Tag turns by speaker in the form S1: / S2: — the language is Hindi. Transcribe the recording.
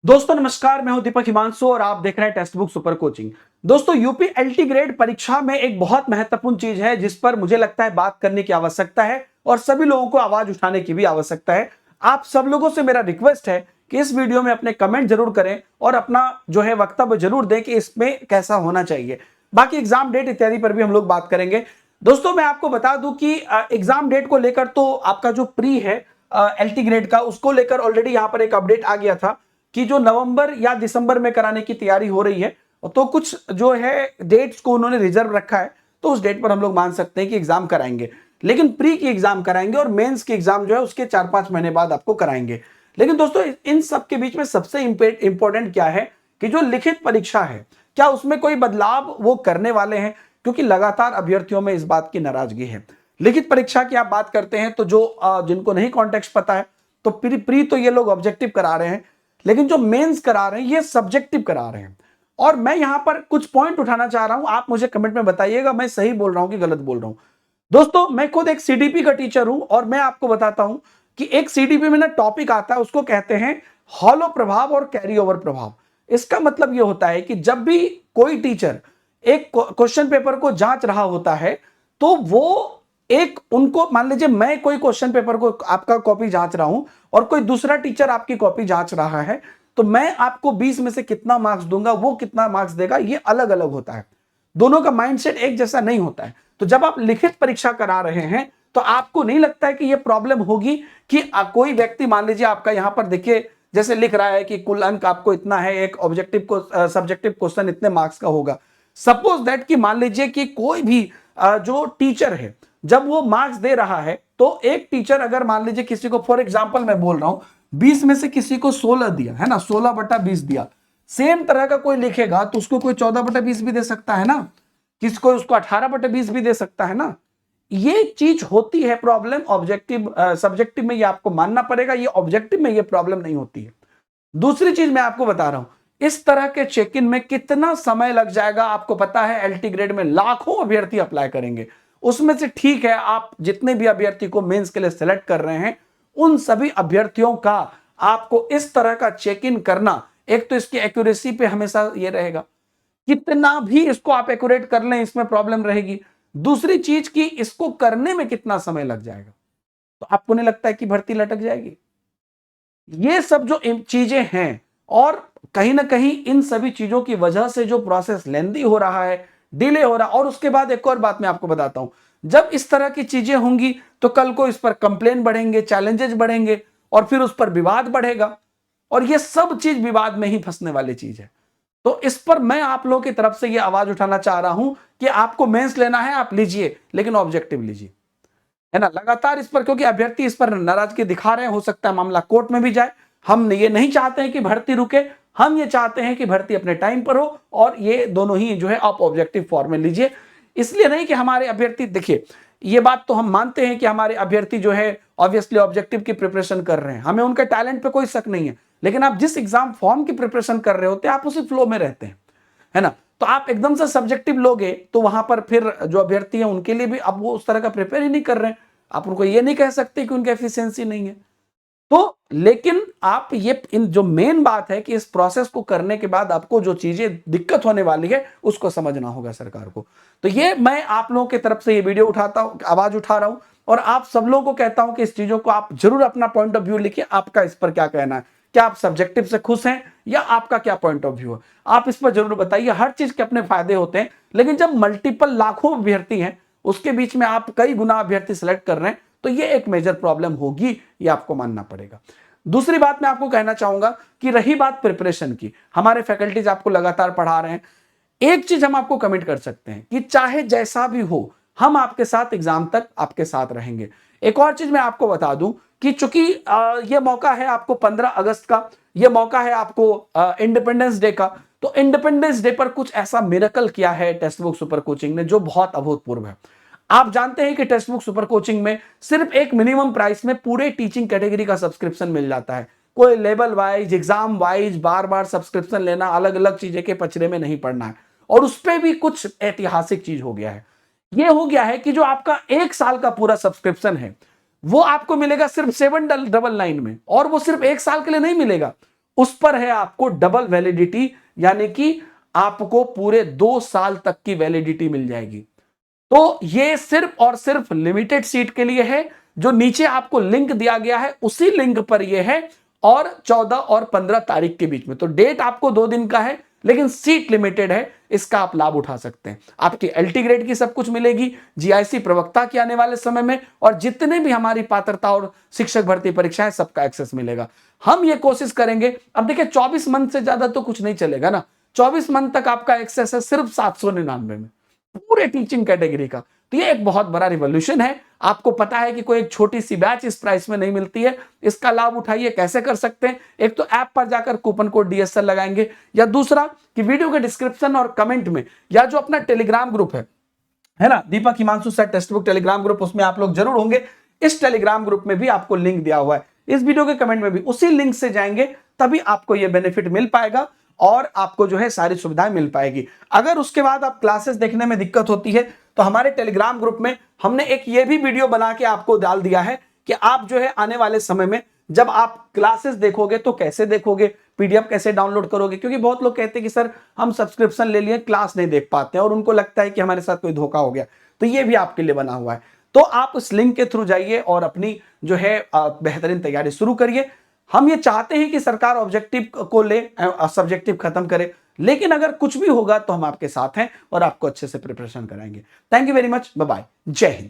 S1: दोस्तों नमस्कार, मैं हूं दीपक हिमांशु और आप देख रहे हैं टेक्स्ट बुक सुपर कोचिंग। दोस्तों यूपी एलटी ग्रेड परीक्षा में एक बहुत महत्वपूर्ण चीज है जिस पर मुझे लगता है बात करने की आवश्यकता है और सभी लोगों को आवाज उठाने की भी आवश्यकता है। आप सब लोगों से मेरा रिक्वेस्ट है कि इस वीडियो में अपने कमेंट जरूर करें और अपना जो है वक्तव्य जरूर दें कि इसमें कैसा होना चाहिए। बाकी एग्जाम डेट इत्यादि पर भी हम लोग बात करेंगे। दोस्तों मैं आपको बता दूं कि एग्जाम डेट को लेकर तो आपका जो प्री है एलटी ग्रेड का, उसको लेकर ऑलरेडी यहां पर एक अपडेट आ गया था कि जो नवंबर या दिसंबर में कराने की तैयारी हो रही है। तो कुछ जो है डेट्स को उन्होंने रिजर्व रखा है, तो उस डेट पर हम लोग मान सकते हैं कि एग्जाम कराएंगे, लेकिन प्री की एग्जाम कराएंगे और मेंस की एग्जाम जो है उसके 4-5 महीने बाद आपको कराएंगे। लेकिन दोस्तों इन सब के बीच में सबसे इंपॉर्टेंट क्या है कि जो लिखित परीक्षा है, क्या उसमें कोई बदलाव वो करने वाले हैं? क्योंकि लगातार अभ्यर्थियों में इस बात की नाराजगी है। लिखित परीक्षा की आप बात करते हैं तो जो जिनको नहीं कॉन्टेक्स्ट पता है, तो प्री तो ये लोग ऑब्जेक्टिव करा रहे हैं, लेकिन जो मेंस करा रहे हैं ये सब्जेक्टिव करा रहे हैं। और मैं यहां पर कुछ पॉइंट उठाना चाह रहा हूं, आप मुझे कमेंट में बताइएगा मैं सही बोल रहा हूं कि गलत बोल रहा हूं। दोस्तों मैं खुद एक सीडीपी का टीचर हूं और मैं आपको बताता हूं कि एक सीडीपी में ना टॉपिक आता है, उसको कहते हैं हॉलो प्रभाव और कैरी ओवर प्रभाव। इसका मतलब यह होता है कि जब भी कोई टीचर एक क्वेश्चन पेपर को जांच रहा होता है, तो वो एक उनको मान लीजिए मैं कोई क्वेश्चन पेपर को आपका कॉपी जांच रहा हूं और कोई दूसरा टीचर आपकी कॉपी जांच रहा है, तो मैं आपको 20 में से कितना मार्क्स दूंगा, वो कितना मार्क्स देगा, ये अलग अलग होता है। दोनों का माइंडसेट एक जैसा नहीं होता है। तो जब आप लिखित परीक्षा करा रहे हैं तो आपको नहीं लगता है कि यह प्रॉब्लम होगी कि कोई व्यक्ति मान लीजिए आपका यहां पर देखिए जैसे लिख रहा है कि कुल अंक आपको इतना है, एक ऑब्जेक्टिव को सब्जेक्टिव क्वेश्चन इतने मार्क्स का होगा। सपोज दैट कि मान लीजिए कि कोई भी जो टीचर है जब वो मार्क्स दे रहा है, तो एक टीचर अगर मान लीजिए किसी को, फॉर एग्जांपल मैं बोल रहा हूं 20 में से किसी को 16 दिया है ना, 16/20 दिया, सेम तरह का कोई लिखेगा तो उसको कोई 14/20 भी दे सकता है ना, किसी को उसको 18/20 भी दे सकता है ना। ये चीज होती है प्रॉब्लम ऑब्जेक्टिव सब्जेक्टिव में, ये आपको मानना पड़ेगा, ये ऑब्जेक्टिव में ये प्रॉब्लम नहीं होती है। दूसरी चीज मैं आपको बता रहा हूं, इस तरह के चेक इन में कितना समय लग जाएगा आपको पता है? एलटी ग्रेड में लाखों अभ्यर्थी अप्लाई करेंगे, उसमें से ठीक है आप जितने भी अभ्यर्थी को मेंस के लिए सिलेक्ट कर रहे हैं, उन सभी अभ्यर्थियों का आपको इस तरह का चेक इन करना, एक तो इसकी एक्यूरेसी पे हमेशा ये रहेगा, कितना भी इसको आप एक्यूरेट कर लें इसमें प्रॉब्लम रहेगी। दूसरी चीज कि इसको करने में कितना समय लग जाएगा, तो आपको नहीं लगता है कि भर्ती लटक जाएगी? ये सब जो चीजें हैं, और कहीं ना कहीं इन सभी चीजों की वजह से जो प्रोसेस लेंदी हो रहा है, डिले हो रहा है। और उसके बाद एक और बात मैं आपको बताता हूं, जब इस तरह की चीजें होंगी तो कल को इस पर कंप्लेन बढ़ेंगे, चैलेंजेस बढ़ेंगे और फिर उस पर विवाद बढ़ेगा, और ये सब चीज विवाद में ही फंसने वाली चीज है। तो इस पर मैं आप लोगों की तरफ से ये आवाज उठाना चाह रहा हूं कि आपको मेंस लेना है आप लीजिए, लेकिन ऑब्जेक्टिव लीजिए, है ना। लगातार इस पर, क्योंकि अभ्यर्थी इस पर नाराजगी दिखा रहे हैं, हो सकता है मामला कोर्ट में भी जाए। हम ये नहीं चाहते हैं कि भर्ती रुके, हम ये चाहते हैं कि भर्ती अपने टाइम पर हो, और ये दोनों ही जो है आप ऑब्जेक्टिव फॉर्म में लीजिए। इसलिए नहीं कि हमारे अभ्यर्थी, देखिए ये बात तो हम मानते हैं कि हमारे अभ्यर्थी जो है ऑब्वियसली ऑब्जेक्टिव की प्रिपरेशन कर रहे हैं, हमें उनके टैलेंट पे कोई शक नहीं है, लेकिन आप जिस एग्जाम फॉर्म की प्रिपरेशन कर रहे होते हैं आप उसी फ्लो में रहते हैं, है ना। तो आप एकदम से सब्जेक्टिव लोगे तो वहां पर फिर जो अभ्यर्थी हैं उनके लिए भी अब वो उस तरह का प्रिपेयर ही नहीं कर रहे हैं, आप उनको ये नहीं कह सकते कि उनकी एफिशिएंसी नहीं है। तो लेकिन आप ये इन जो मेन बात है कि इस प्रोसेस को करने के बाद आपको जो चीजें दिक्कत होने वाली है उसको समझना होगा सरकार को। तो ये मैं आप लोगों की तरफ से ये वीडियो उठाता हूं, आवाज उठा रहा हूं, और आप सब लोगों को कहता हूं कि इस चीजों को आप जरूर अपना पॉइंट ऑफ व्यू लिखिए, आपका इस पर क्या कहना है, क्या आप सब्जेक्टिव से खुश हैं या आपका क्या पॉइंट ऑफ व्यू है, आप इस पर जरूर बताइए। हर चीज के अपने फायदे होते हैं, लेकिन जब मल्टीपल लाखों अभ्यर्थी हैं उसके बीच में आप कई गुना अभ्यर्थी सिलेक्ट कर रहे हैं, तो ये एक मेजर प्रॉब्लम होगी, ये आपको मानना पड़ेगा। दूसरी बात मैं आपको कहना चाहूंगा कि रही बात प्रिपरेशन की, हमारे फैकल्टीज आपको लगातार पढ़ा रहे हैं। एक चीज हम आपको कमिट कर सकते हैं कि चाहे जैसा भी हो, हम आपके साथ एग्जाम तक आपके साथ रहेंगे। एक और चीज मैं आपको बता दूं कि चूंकि ये मौका है आपको 15 अगस्त का, ये मौका है आपको इंडिपेंडेंस डे का, तो इंडिपेंडेंस डे पर कुछ ऐसा मिरेकल किया है टेक्स्ट बुक सुपर कोचिंग ने जो बहुत अभूतपूर्व है। आप जानते हैं कि टेक्स्ट बुक सुपर कोचिंग में सिर्फ एक मिनिमम प्राइस में पूरे टीचिंग कैटेगरी का सब्सक्रिप्शन मिल जाता है। कोई लेवल वाइज, एग्जाम वाइज बार बार सब्सक्रिप्शन लेना, अलग अलग चीजें के पचड़े में नहीं पड़ना है। और उस पर भी कुछ ऐतिहासिक चीज हो गया है, ये हो गया है कि जो आपका 1 साल का पूरा सब्सक्रिप्शन है वो आपको मिलेगा सिर्फ 799 में, और वो सिर्फ 1 साल के लिए नहीं मिलेगा, उस पर है आपको डबल वैलिडिटी, यानी कि आपको पूरे 2 साल तक की वैलिडिटी मिल जाएगी। तो ये सिर्फ और सिर्फ लिमिटेड सीट के लिए है। जो नीचे आपको लिंक दिया गया है उसी लिंक पर ये है, और 14 और 15 तारीख के बीच में। तो डेट आपको 2 दिन का है, लेकिन सीट लिमिटेड है, इसका आप लाभ उठा सकते हैं। आपकी एलटी ग्रेड की सब कुछ मिलेगी, जीआईसी प्रवक्ता की आने वाले समय में, और जितने भी हमारी पात्रता और शिक्षक भर्ती परीक्षाएं सबका एक्सेस मिलेगा। हम ये कोशिश करेंगे। अब देखिए 24 मंथ से ज्यादा तो कुछ नहीं चलेगा ना, 24 मंथ तक आपका एक्सेस है सिर्फ 799 में, पूरे टीचिंग कैटेगरी का। तो ये एक बहुत बड़ा रिवॉल्यूशन है। आपको पता है कि कोई एक छोटी सी बैच इस प्राइस में नहीं मिलती है, इसका लाभ उठाइए। कैसे कर सकते हैं? एक तो ऐप पर जाकर कूपन कोड डीएसएल लगाएंगे, या दूसरा कि वीडियो के डिस्क्रिप्शन और कमेंट में, या जो अपना टेलीग्राम ग्रुप है ना, Deepak Himanshu sir textbook Telegram group, उसमें आप लोग जरूर होंगे। इस टेलीग्राम ग्रुप में भी आपको लिंक दिया हुआ है, इस वीडियो के कमेंट में भी उसी लिंक से जाएंगे, तभी आपको यह बेनिफिट मिल पाएगा और आपको जो है सारी सुविधाएं मिल पाएगी। अगर उसके बाद आप क्लासेस देखने में दिक्कत होती है तो हमारे टेलीग्राम ग्रुप में हमने एक ये भी वीडियो बना के आपको डाल दिया है कि आप जो है आने वाले समय में जब आप क्लासेस देखोगे तो कैसे देखोगे, पीडीएफ कैसे डाउनलोड करोगे। क्योंकि बहुत लोग कहते हैं कि सर हम सब्सक्रिप्शन ले लिए, क्लास नहीं देख पाते हैं, और उनको लगता है कि हमारे साथ कोई धोखा हो गया। तो ये भी आपके लिए बना हुआ है। तो आप उस लिंक के थ्रू जाइए और अपनी जो है बेहतरीन तैयारी शुरू करिए। हम ये चाहते हैं कि सरकार ऑब्जेक्टिव को ले, सब्जेक्टिव खत्म करे, लेकिन अगर कुछ भी होगा तो हम आपके साथ हैं और आपको अच्छे से प्रिपरेशन कराएंगे। Thank you very much, bye bye, जय हिंद।